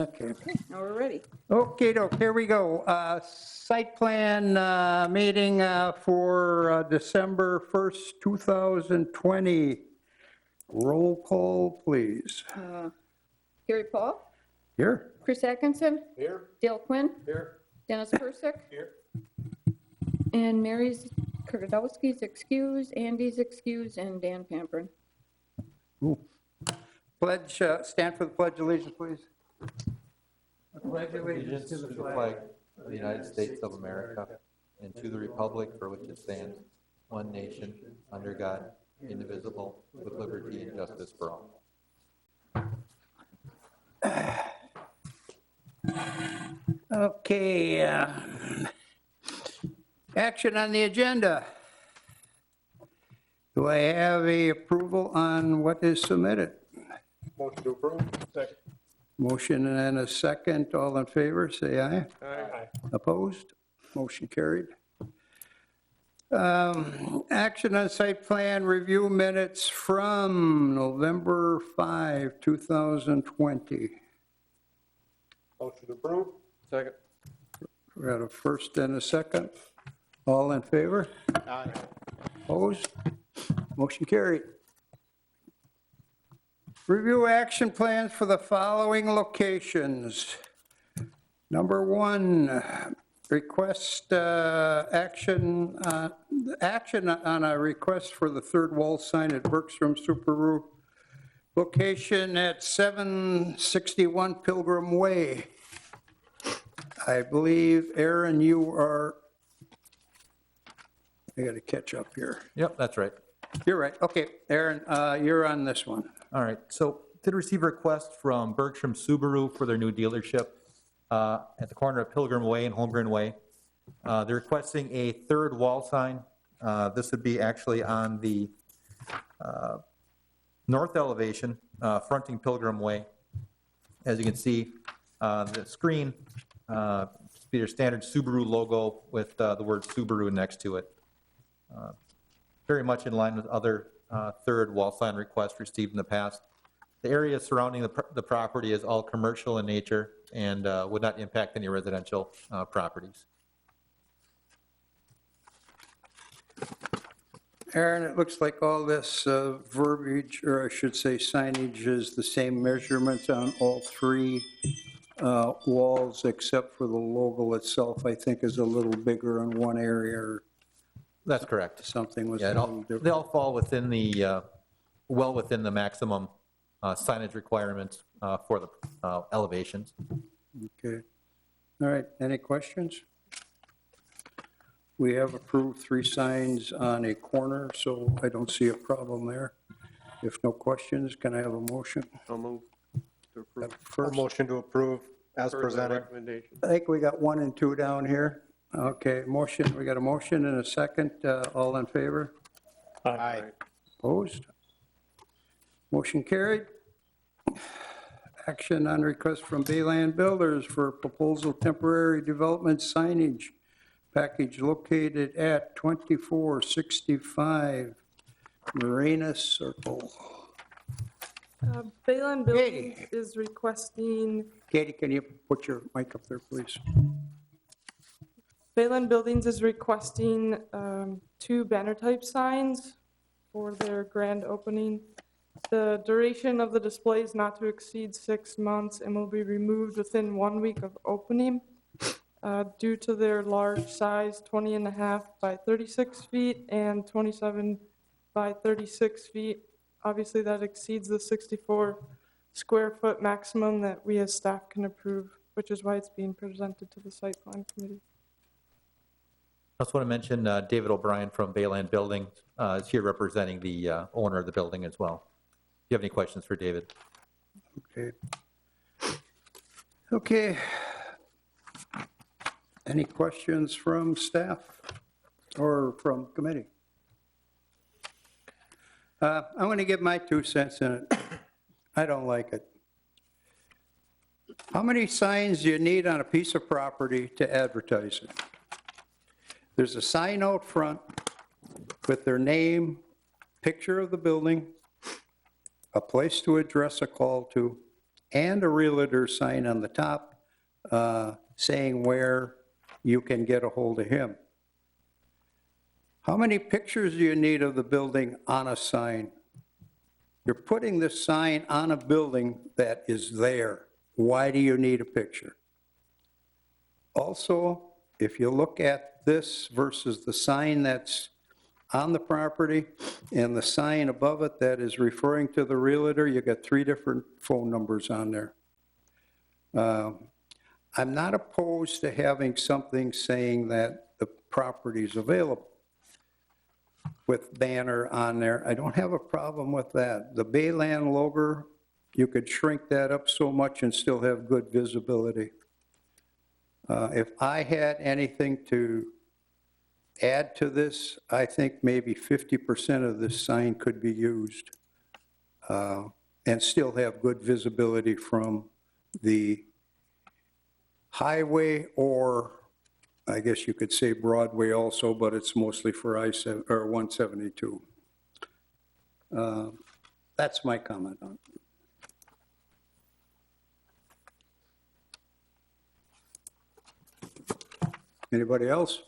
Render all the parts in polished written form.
Okay. Now we're ready. Okay, here we go. Site plan meeting for December 1st, 2020. Roll call, please. Gary Paul, Here. Chris Atkinson, Here. Dale Quinn, Here. Dennis Persick, Here. and Mary's Kurtowski's excused, Andy's excused, and Dan Pampern. Ooh. Pledge, stand for the pledge of allegiance, please. Pledge Allegiance to the flag of the United States of America and to the republic for which it stands, one nation, under God, indivisible, with liberty and justice for all. Okay. Action on the agenda. Do I have a approval on what is submitted? Motion to approve. Second. Motion and a second. All in favor, say aye. Aye. Opposed? Motion carried. Action on site plan review minutes from November 5, 2020. Motion to approve. Second. We got a first and a second. All in favor? Aye. Opposed? Motion carried. Review action plans for the following locations. Number 1, request action on a request for the third wall sign at Bergstrom Subaru, location at 761 Pilgrim Way. I believe, Aaron, you are, I got to catch up here. Yep, that's right. You're right. Okay, Aaron, you're on this one. All right, so did receive a request from Bergstrom Subaru for their new dealership at the corner of Pilgrim Way and Holmgren Way. They're requesting a third wall sign. This would be actually on the north elevation, fronting Pilgrim Way. As you can see, the screen, be your standard Subaru logo with the word Subaru next to it. Very much in line with other third wall sign requests received in the past. The area surrounding the property is all commercial in nature and would not impact any residential properties. Aaron, it looks like all this verbiage, or I should say signage, is the same measurements on all 3 walls, except for the logo itself, I think, is a little bigger in one area, or That's correct. something was Yeah, a little different. they all fall within the, well within the maximum signage requirements for the elevations. Okay. All right, any questions? We have approved 3 signs on a corner, so I don't see a problem there. If no questions, can I have a motion? I'll move to approve. First, Motion to approve as Per the presented. recommendation. I think we got 1 and 2 down here. Okay, motion, we got a motion and a second. All in favor? Aye. Opposed? Motion carried. Action on request from Bayland Builders for proposal temporary development signage package located at 2465 Marina Circle. Bayland Buildings is requesting, Katie, can you put your mic up there, please? Bayland Buildings is requesting 2 banner type signs for their grand opening. The duration of the display is not to exceed 6 months and will be removed within 1 week of opening. Due to their large size, 20 and a half by 36 feet and 27 by 36 feet. Obviously, that exceeds the 64 square foot maximum that we as staff can approve, which is why it's being presented to the site plan committee. I just want to mention David O'Brien from Bayland Building is here representing the owner of the building as well. Do you have any questions for David? Okay. Okay. Any questions from staff or from committee? I'm going to give my 2 cents in it. I don't like it. How many signs do you need on a piece of property to advertise it? There's a sign out front with their name, picture of the building, a place to address a call to, and a realtor sign on the top saying where you can get a hold of him. How many pictures do you need of the building on a sign? You're putting this sign on a building that is there. Why do you need a picture? Also, if you look at this versus the sign that's on the property and the sign above it that is referring to the realtor, you got 3 different phone numbers on there. I'm not opposed to having something saying that the property is available with banner on there. I don't have a problem with that. The Bayland logo, you could shrink that up so much and still have good visibility. If I had anything to add to this, I think maybe 50% of this sign could be used and still have good visibility from the highway, or I guess you could say Broadway also, but it's mostly for I-7 or 172. That's my comment on it. Anybody else?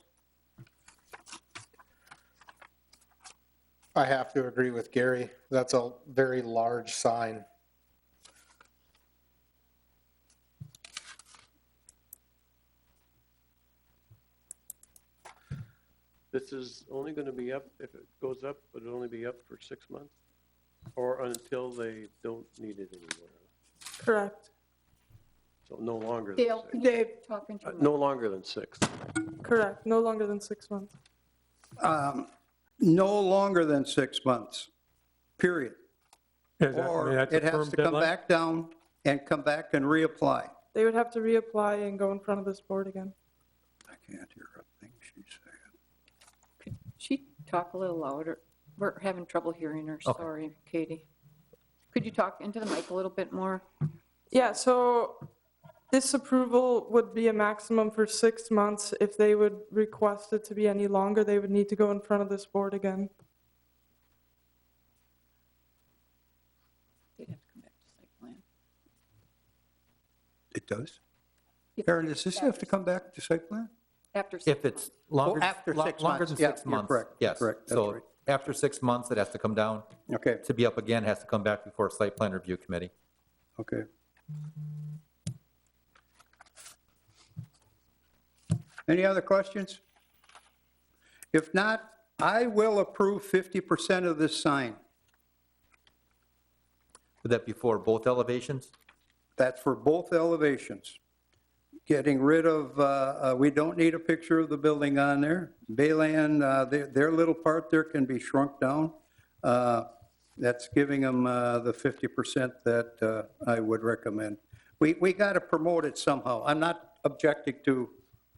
I have to agree with Gary. That's a very large sign. This is only going to be up, if it goes up, but it'll only be up for 6 months? Or until they don't need it anymore? Correct. So no longer than Dale, 6? can you talk into the No longer than 6. Correct. No longer than 6 months. No longer than 6 months, period. Is that- I mean, Or that's a it has firm to come deadline? back down and come back and reapply. They would have to reapply and go in front of this board again. I can't hear a thing she's saying. Could she talk a little louder? We're having trouble hearing her, Okay. sorry, Katie. Could you talk into the mic a little bit more? Yeah, so this approval would be a maximum for 6 months. If they would request it to be any longer, they would need to go in front of this board again. They'd have to come back to site plan. It does? If- Aaron, does this have to come back to site plan? After 6 If it's longer, Oh, after 6 longer months. than Yeah, 6 you're months, correct. yes. Correct, that's So right. after 6 months, it has to come down. Okay, To be up again, it has to come back before a site plan review committee. okay. Any other questions? If not, I will approve 50% of this sign. Would that be for both elevations? That's for both elevations. Getting rid of, we don't need a picture of the building on there. Bayland, their little part there can be shrunk down. That's giving them the 50% that I would recommend. We got to promote it somehow. I'm not objecting to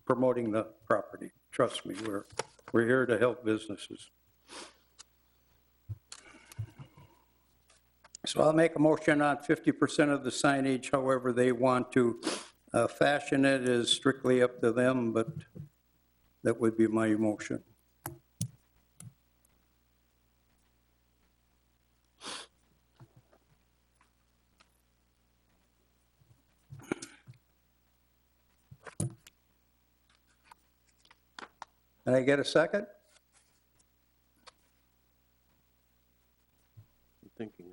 promoting the property. Trust me, we're here to help businesses. So I'll make a motion on 50% of the signage, however they want to fashion it is strictly up to them, but that would be my motion. Can I get a second? I'm thinking.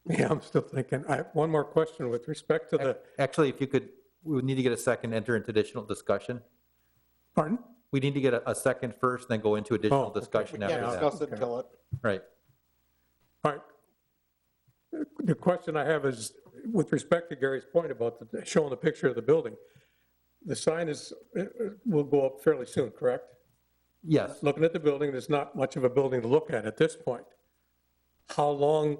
Yeah, I'm still thinking. I have one more question with respect to the, Actually, if you could, we would need to get a second, enter into additional discussion. pardon? We need to get a second first, then go into additional okay. discussion We after can't that. discuss it until it, Right. All right. The question I have is, with respect to Gary's point about showing the picture of the building, the sign will go up fairly soon, correct? Yes. Looking at the building, there's not much of a building to look at this point. How long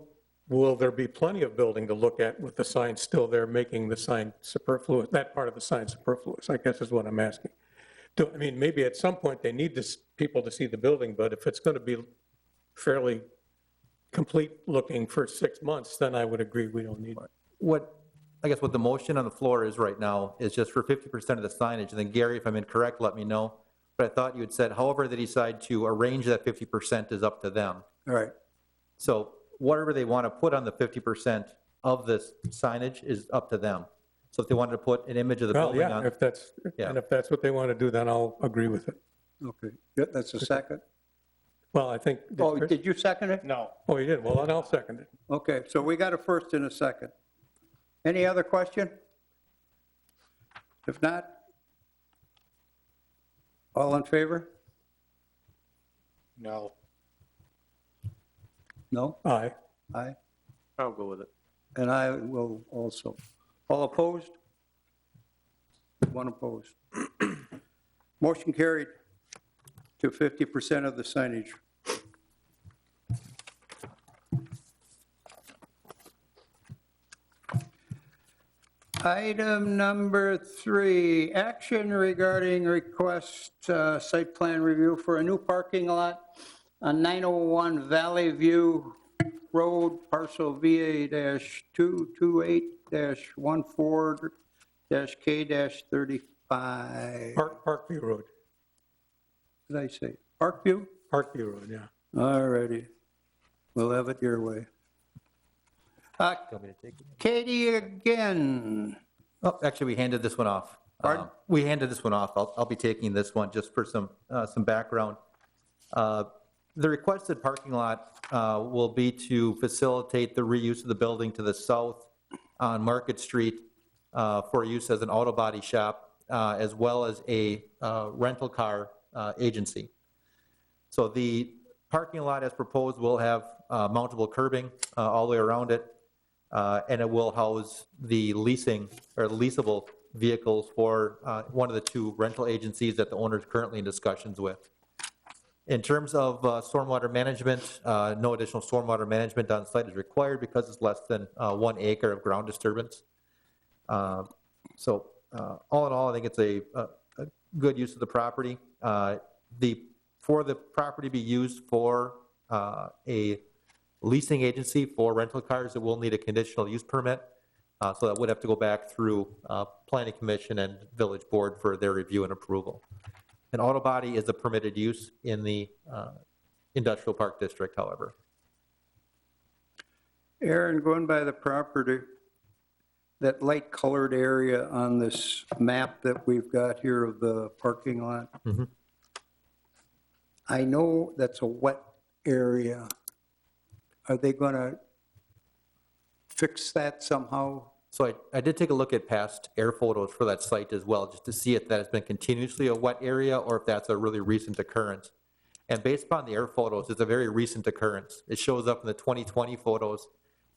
will there be plenty of building to look at with the sign still there, making the sign superfluous, that part of the sign superfluous, I guess is what I'm asking. I mean, maybe at some point they need people to see the building, but if it's going to be fairly complete looking for 6 months, then I would agree we don't need it. What, I guess what the motion on the floor is right now is just for 50% of the signage. And then Gary, if I'm incorrect, let me know. But I thought you had said, however they decide to arrange that 50% is up to them. All right. So whatever they want to put on the 50%, of this signage is up to them. So if they wanted to put an image of the Well, building yeah, on, if that's, Yeah. and if that's what they want to do, then I'll agree with it. Okay, yeah, that's a second. Well, I think. Oh, did you second it? No. Oh, you did? Well, then I'll second it. Okay, so we got a first and a second. Any other question? If not, all in favor? No. No? Aye. Aye. I'll go with it. And I will also. All opposed? One opposed. Motion carried to 50% of the signage. Item number 3, action regarding request site plan review for a new parking lot on 901 Valley View Road, parcel VA-228-14-K-35. Parkview Road. Did I say Parkview? Parkview Road, yeah. All righty. We'll have it your way. Want me to take it? Katie again. Oh, actually, we handed this one off. Pardon? We handed this one off. I'll be taking this one just for some background. The requested parking lot will be to facilitate the reuse of the building to the south on Market Street for use as an auto body shop, as well as a rental car agency. So the parking lot as proposed will have mountable curbing all the way around it, and it will house the leasing or leasable vehicles for one of the two rental agencies that the owner is currently in discussions with. In terms of stormwater management, no additional stormwater management on site is required because it's less than 1 acre of ground disturbance. So all in all, I think it's a good use of the property. For the property to be used for a leasing agency for rental cars, it will need a conditional use permit. So that would have to go back through Planning Commission and Village Board for their review and approval. An auto body is a permitted use in the industrial park district, however. Aaron, going by the property, that light colored area on this map that we've got here of the parking lot, Mhm. I know that's a wet area. Are they going to fix that somehow? So I did take a look at past air photos for that site as well, just to see if that has been continuously a wet area or if that's a really recent occurrence. And based upon the air photos, it's a very recent occurrence. It shows up in the 2020 photos,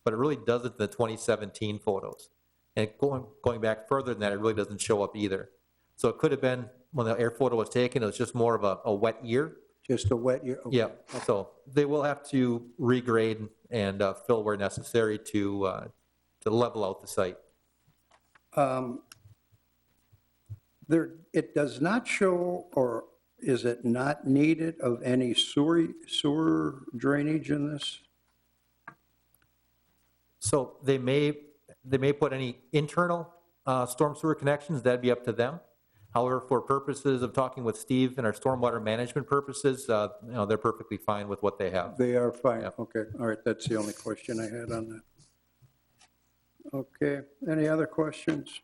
but it really doesn't in the 2017 photos. And going back further than that, it really doesn't show up either. So it could have been, when the air photo was taken, it was just more of a wet year. Just a wet year? Okay. Yeah, so they will have to regrade and fill where necessary to level out the site. It does not show, or is it not needed of any sewer drainage in this? So they may put any internal storm sewer connections, that'd be up to them. However, for purposes of talking with Steve and our stormwater management purposes, they're perfectly fine with what they have. They are fine, Yeah. okay, all right, that's the only question I had on that. Okay, any other questions?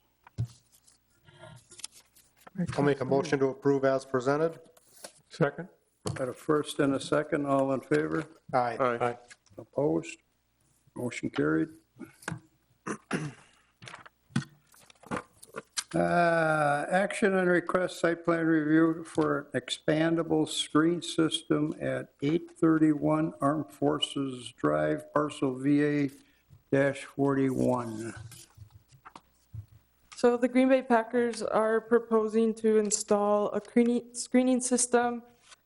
I'll make a motion to approve as presented. Second? Got a first and a second, all in favor? Aye. Aye. Opposed? Motion carried. Action and request site plan review for an expandable screen system at 831 Armed Forces Drive, parcel VA-41. So the Green Bay Packers are proposing to install a screening system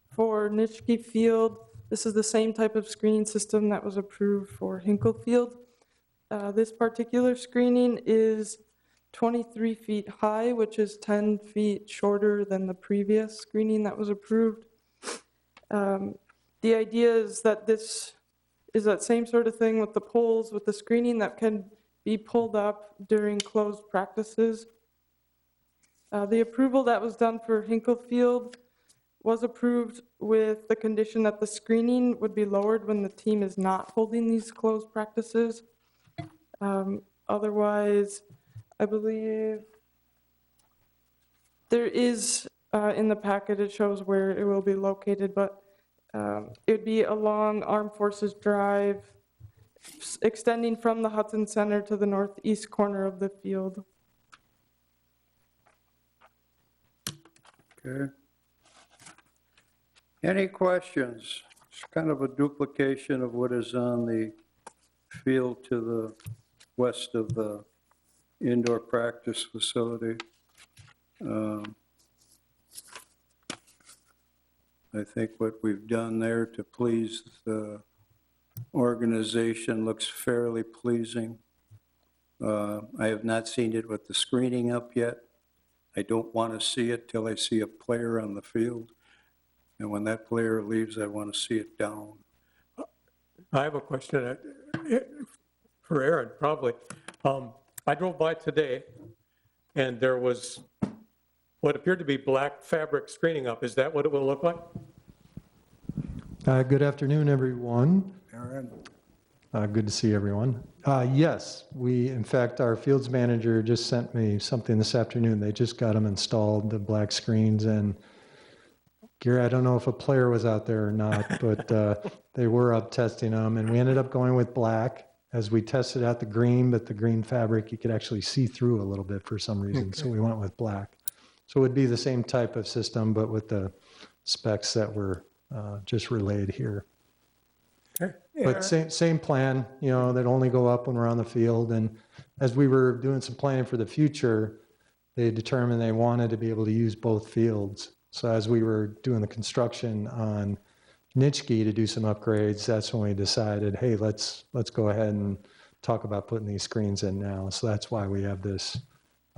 for Nitschke Field. This is the same type of screening system that was approved for Hinkle Field. This particular screening is 23 feet high, which is 10 feet shorter than the previous screening that was approved. The idea is that this is that same sort of thing with the poles, with the screening that can be pulled up during closed practices. The approval that was done for Hinkle Field was approved with the condition that the screening would be lowered when the team is not holding these closed practices. Otherwise, I believe there is, in the packet, it shows where it will be located, but it would be along Armed Forces Drive, extending from the Hudson Center to the northeast corner of the field. Okay. Any questions? It's kind of a duplication of what is on the field to the west of the indoor practice facility. I think what we've done there to please the organization looks fairly pleasing. I have not seen it with the screening up yet. I don't want to see it till I see a player on the field. And when that player leaves, I want to see it down. I have a question for Aaron, probably. I drove by today, and there was what appeared to be black fabric screening up. Is that what it will look like? Good afternoon, everyone. Aaron? Good to see everyone. Yes, in fact, our fields manager just sent me something this afternoon. They just got them installed, the black screens, and Gary, I don't know if a player was out there or not, but they were up testing them, and we ended up going with black as we tested out the green, but the green fabric, you could actually see through a little bit for some reason, so we went with black. So it would be the same type of system, but with the specs that were just relayed here. Okay. But same plan, that only go up when we're on the field. And as we were doing some planning for the future, they determined they wanted to be able to use both fields. So as we were doing the construction on Nitschke to do some upgrades, that's when we decided, hey, let's go ahead and talk about putting these screens in now. So that's why we have this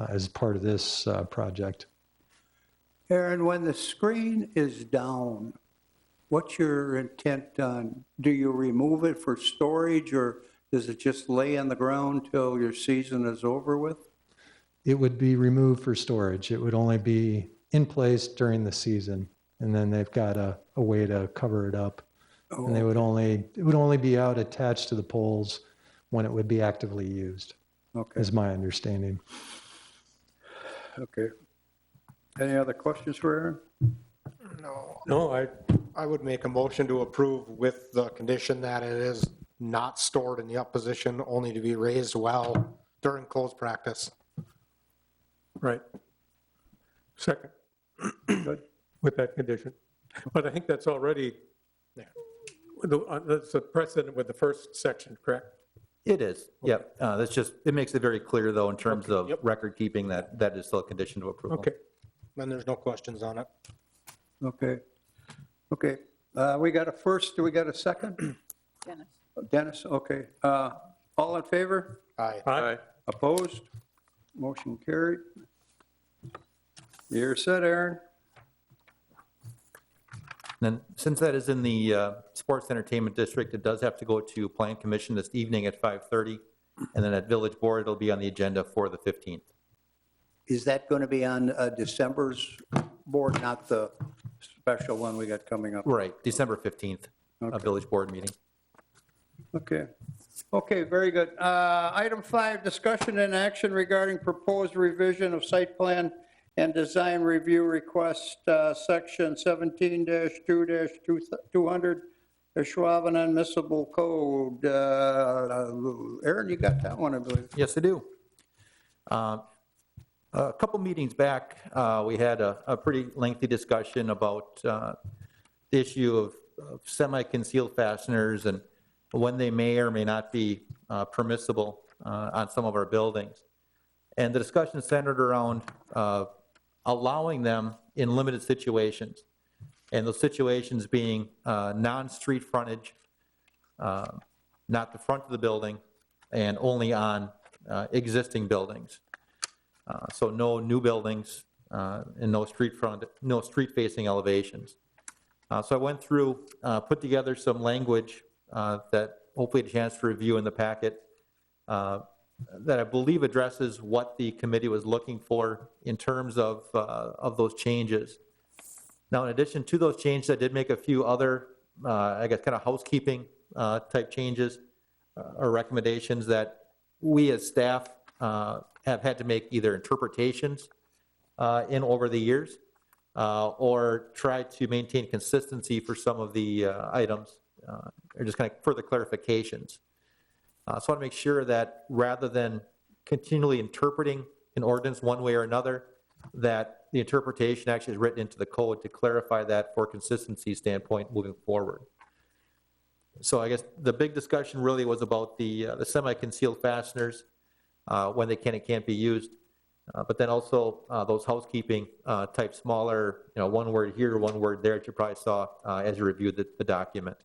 as part of this project. Aaron, when the screen is down, what's your intent on, do you remove it for storage, or does it just lay on the ground till your season is over with? It would be removed for storage. It would only be in place during the season, and then they've got a way to cover it up. Oh, And it would only be out attached to the poles when it would be actively used, okay, is my understanding. okay. Any other questions for Aaron? No, I would make a motion to approve with the condition that it is not stored in the up position, only to be raised well during closed practice. Right. Second. Good. With that condition. But I think that's already, that's a precedent with the first section, correct? It is, yep. That's just, it makes it very clear, though, in terms of Yep. record keeping, that is still a condition to approval. Okay. Then there's no questions on it. Okay. Okay. We got a first, do we got a second? Dennis. Dennis, okay. All in favor? Aye. Aye. Opposed? Motion carried. You're set, Aaron. Then, since that is in the Sports Entertainment District, it does have to go to Plan Commission this evening at 5:30, and then at Village Board, it'll be on the agenda for the 15th. Is that going to be on December's board, not the special one we got coming up? Right, December 15th, Okay. a Village Board meeting. Okay. Okay, very good. Item 5, discussion and action regarding proposed revision of site plan and design review request, section 17-2-200, Ashwaubenon Municipal Code. Aaron, you got that one, I believe. Yes, I do. A couple meetings back, we had a pretty lengthy discussion about the issue of semi-concealed fasteners and when they may or may not be permissible on some of our buildings. And the discussion centered around allowing them in limited situations, and those situations being non-street frontage, not the front of the building, and only on existing buildings. So no new buildings and no street-facing elevations. So I went through, put together some language that hopefully had a chance to review in the packet that I believe addresses what the committee was looking for in terms of those changes. Now, in addition to those changes, I did make a few other, I guess, kind of housekeeping type changes or recommendations that we as staff have had to make either interpretations in over the years or try to maintain consistency for some of the items or just kind of further clarifications. So I want to make sure that rather than continually interpreting an ordinance one way or another, that the interpretation actually is written into the code to clarify that for consistency standpoint moving forward. So I guess the big discussion really was about the semi-concealed fasteners, when they can and can't be used, but then also those housekeeping type smaller, one word here, one word there that you probably saw as you reviewed the document.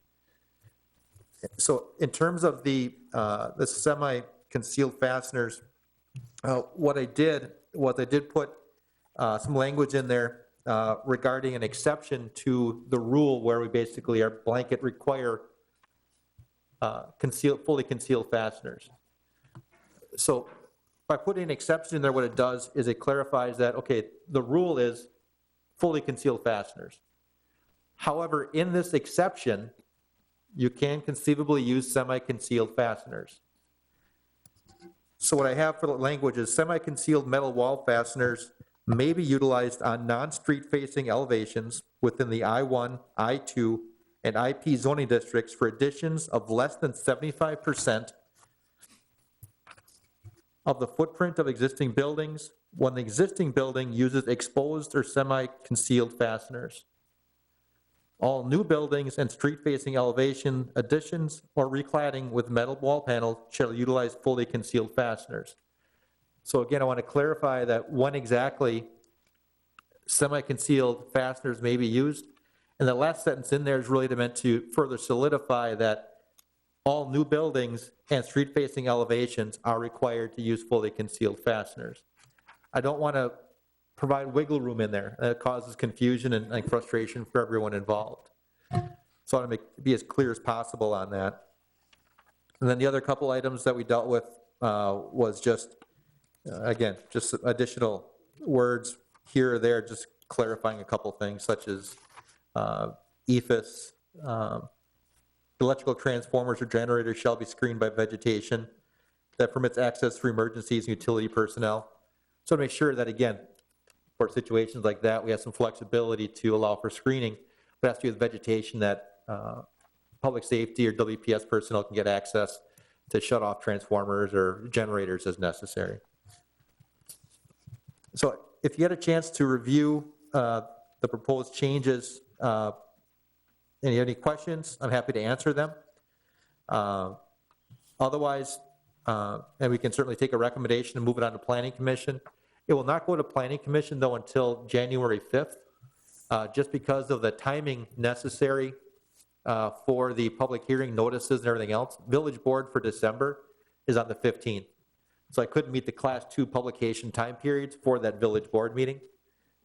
So in terms of the semi-concealed fasteners, what I did was I did put some language in there regarding an exception to the rule where we basically are blanket require fully concealed fasteners. So by putting an exception in there, what it does is it clarifies that, okay, the rule is fully concealed fasteners. However, in this exception, you can conceivably use semi-concealed fasteners. So what I have for the language is semi-concealed metal wall fasteners may be utilized on non-street facing elevations within the I-1, I-2, and IP zoning districts for additions of less than 75% of the footprint of existing buildings when the existing building uses exposed or semi-concealed fasteners. All new buildings and street-facing elevation additions or recladding with metal wall panels shall utilize fully concealed fasteners. So again, I want to clarify that when exactly semi-concealed fasteners may be used. And the last sentence in there is really meant to further solidify that all new buildings and street-facing elevations are required to use fully concealed fasteners. I don't want to provide wiggle room in there. That causes confusion and frustration for everyone involved. So I want to be as clear as possible on that. And then the other couple items that we dealt with was just, again, just additional words here or there, just clarifying a couple things such as EFIS, electrical transformers or generators shall be screened by vegetation that permits access for emergencies and utility personnel. So to make sure that, again, for situations like that, we have some flexibility to allow for screening, but it has to do with vegetation that public safety or WPS personnel can get access to shut off transformers or generators as necessary. So if you had a chance to review the proposed changes, and you have any questions, I'm happy to answer them. Otherwise, and we can certainly take a recommendation and move it on to Planning Commission. It will not go to Planning Commission, though, until January 5th, just because of the timing necessary for the public hearing notices and everything else. Village Board for December is on the 15th. So I couldn't meet the Class 2 publication time periods for that Village Board meeting.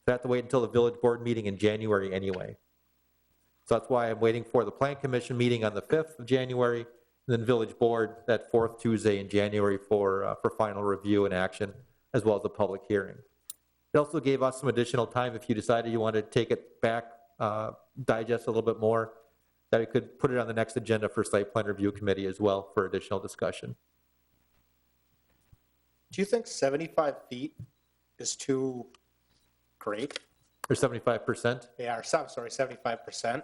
So I have to wait until the Village Board meeting in January anyway. So that's why I'm waiting for the Plan Commission meeting on the 5th of January, and then Village Board that 4th Tuesday in January for final review and action, as well as the public hearing. It also gave us some additional time if you decided you wanted to take it back, digest a little bit more, that we could put it on the next agenda for Site Plan Review Committee as well for additional discussion. Do you think 75 feet is too great? Or 75%? Yeah, or sorry, 75%.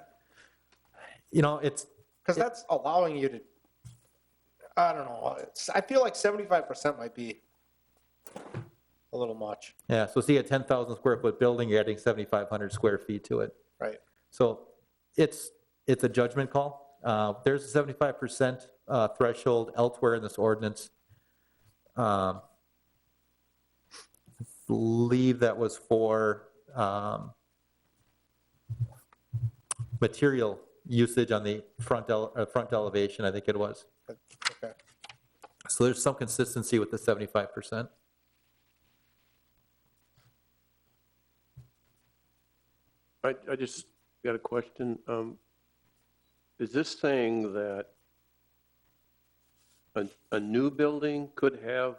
It's... Because that's allowing you to, I don't know, I feel like 75% might be a little much. Yeah, so see a 10,000 square foot building, you're adding 7,500 square feet to it. Right. So it's a judgment call. There's a 75% threshold elsewhere in this ordinance. I believe that was for material usage on the front elevation, I think it was. Okay. So there's some consistency with the 75%. I just got a question. Is this saying that a new building could have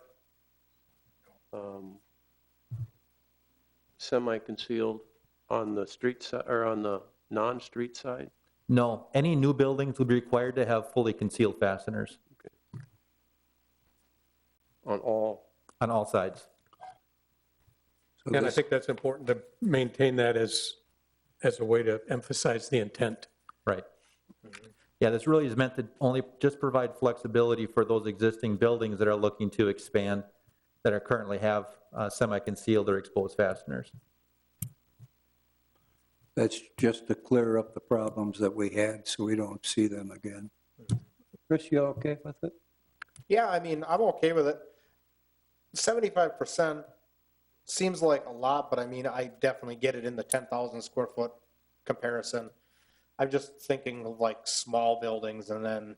semi-concealed on the street side or on the non-street side? No, any new buildings would be required to have fully concealed fasteners. on all. on all sides. So And I this- think that's important to maintain that as a way to emphasize the intent. Right. Yeah, this really is meant to only just provide flexibility for those existing buildings that are looking to expand, that are currently have semi-concealed or exposed fasteners. That's just to clear up the problems that we had, so we don't see them again. Chris, you okay with it? Yeah, I mean, I'm okay with it. 75% seems like a lot, but I mean, I definitely get it in the 10,000 square foot comparison. I'm just thinking of like small buildings and then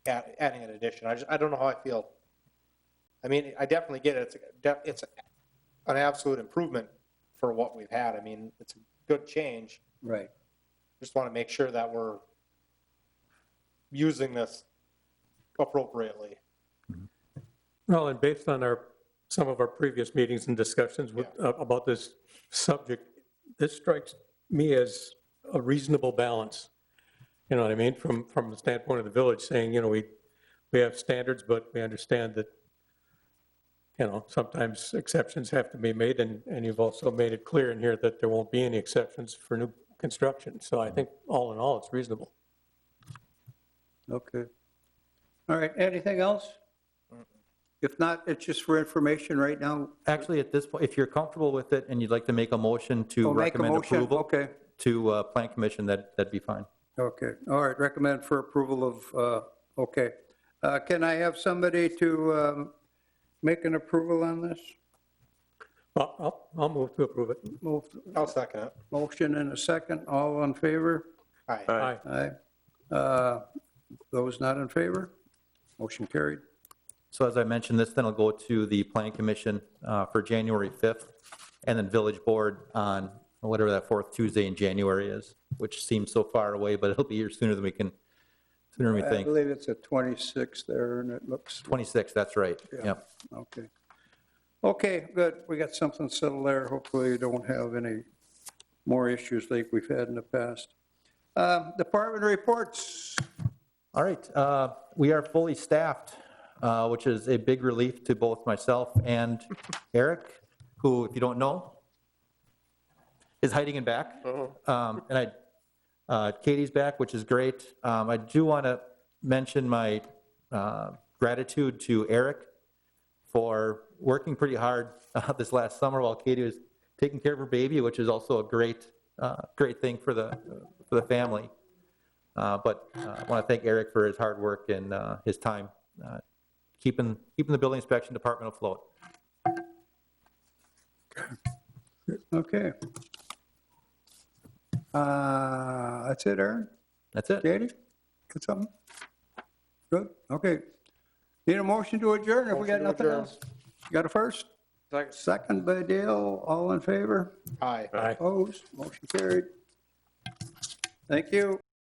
adding an addition. I don't know how I feel. I mean, I definitely get it. It's an absolute improvement for what we've had. I mean, it's a good change. Right. Just want to make sure that we're using this appropriately. Well, and based on some of our previous meetings and discussions about this subject, this strikes me as a reasonable balance. You know what I mean? From the standpoint of the village, saying, you know, we have standards, but we understand that, you know, sometimes exceptions have to be made, and you've also made it clear in here that there won't be any exceptions for new construction. So I think all in all, it's reasonable. Okay. All right, anything else? If not, it's just for information right now. Actually, at this point, if you're comfortable with it and you'd like to make a motion to Oh, make a recommend motion? approval Okay, to Plan Commission, that'd be fine. okay. All right, recommend for approval of, okay. Can I have somebody to make an approval on this? Well, I'll move to approve it. I'll second it. Motion and a second, all in favor? Aye. Aye. Aye. Those not in favor? Motion carried. So as I mentioned, this then will go to the Plan Commission for January 5th, and then Village Board on whatever that fourth Tuesday in January is, which seems so far away, but it'll be here sooner than we I think. believe it's a 26 there, and it looks, 26, that's right, Yeah. yep. okay. Okay, good, we got something settled there. Hopefully you don't have any more issues like we've had in the past. Department reports. All right, we are fully staffed, which is a big relief to both myself and Eric, who, if you don't know, is hiding in back. And Katie's back, which is great. I do want to mention my gratitude to Eric for working pretty hard this last summer while Katie was taking care of her baby, which is also a great thing for the family. But I want to thank Eric for his hard work and his time keeping the building inspection department afloat. Okay. That's it, Aaron? That's it. Katie? Got something? Good, okay. Need a motion to adjourn if we got Motion to nothing adjourn. else? Got a first? Second by Dale, all in favor? Aye. Aye. Opposed? Motion carried. Thank you.